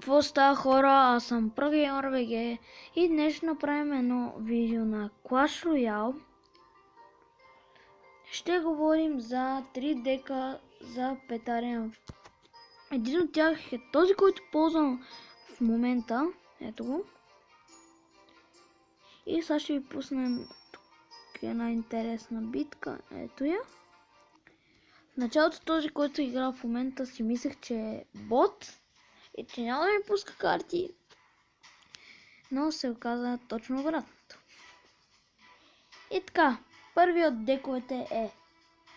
Какво става, хора? Аз съм Прагеймър БГ и днес ще направим едно видео на Clash Royale. Ще говорим за 3 дека за петарена. Един от тях е този, който ползвам в момента. Ето го. И сега ще ви пуснем тук една интересна битка. Ето я. В началото този, който играл в момента, си мислех, че е бот и че няма да ми пуска карти. Но се оказа точно обратното. И така, първият от дековете е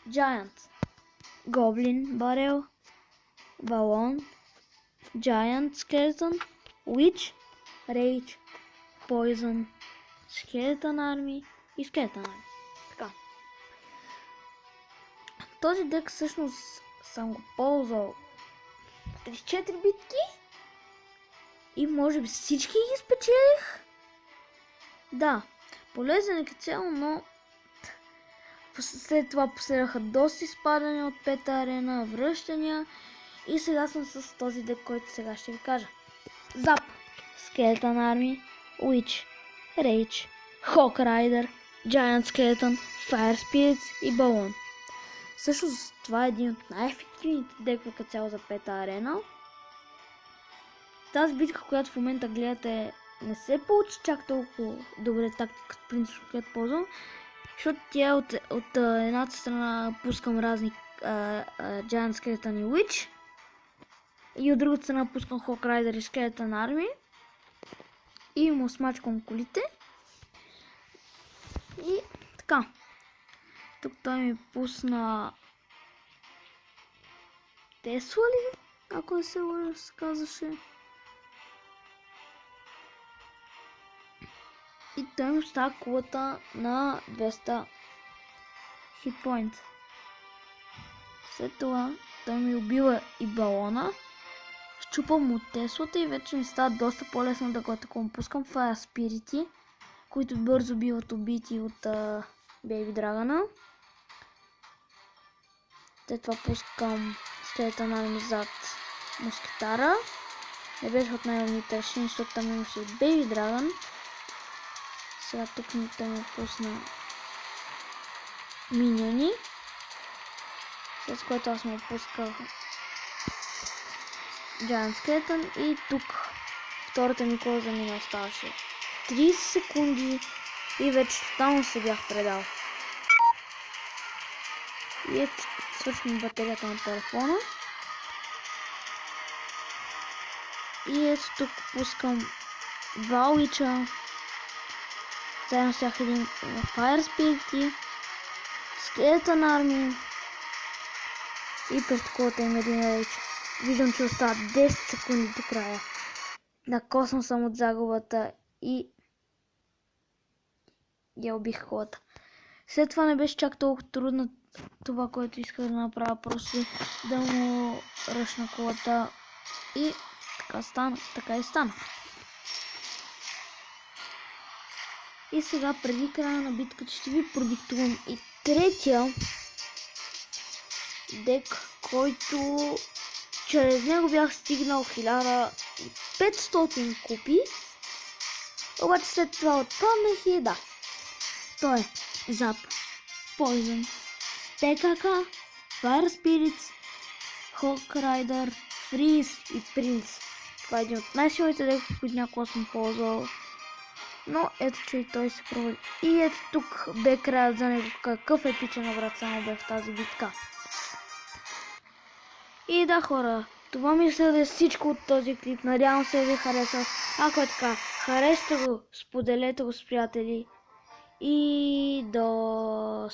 Giant, Goblin Barrel, Balloon, Giant Skeleton, Witch, Rage, Poison, Skeleton Army и Skeleton Army. Така. Този дек всъщност съм го ползвал 34 битки и може би всички ги спечелих. Да, полезен е като цяло, но след това последваха доста изпадания от пета арена, връщания и сега съм с този дек, който сега ще ви кажа. Zap, Skeleton Army, Witch, Rage, Hawk Rider, Giant Skeleton, Fire Spirits и Balloon. Всъщност това е един от най-ефективните декове като цяло за пета арена. Тази битка, която в момента гледате, не се получи чак толкова добре тактиката, принцип, която ползвам, защото тя от едната страна пускам разни Giant Skeleton и Witch и от другата страна пускам Hawk Rider и Skeleton Army и му смачкам колите. И така, тук той ми пусна Тесла ли? Ако не се лъжа, се казваше. И той ми остава кулата на 200 хитпоинт. След това той ми убива и балона. Щупам му Теслата и вече ми става доста по-лесно да го атакувам. Пускам Fire Spirits, които бързо биват убити от Baby Dragon. След това пускам Skeleton Army зад Мускетара. Не беше от най-умните решения, защото там имаше Baby Dragon. Сега тук той ми пусна миньони, с което аз му пусках Giant Skeleton и тук втората ми кола за мен оставаше 30 секунди и вече тотално се бях предал. И ето свършим батерията на телефона. И ето тук пускам два уича. Заедно с тях един Fire Spirit, Skeleton Army и пред колата им един Rage. Виждам, че остават 10 секунди до края. Накосвам съм от загубата и я убих колата. След това не беше чак толкова трудно това, което исках да направя, просто да му ръшна колата и така стана, така и стана. И сега преди края на битката ще ви продиктувам и третия дек, който чрез него бях стигнал 1500 купи. Обаче след това отпаднах и да. Той е Zap, Poison, PKK, Fire Spirits, Hawk Rider, Freeze и Prince. Това е един от най-силните декове, които някога съм ползвал. Но ето, че и той се провали. И ето тук бе краят за него. Какъв епичен обрат само бе в тази битка. И да, хора, това мисля да е всичко от този клип. Надявам се ви харесал. Ако е така, харесате го, споделете го с приятели. И до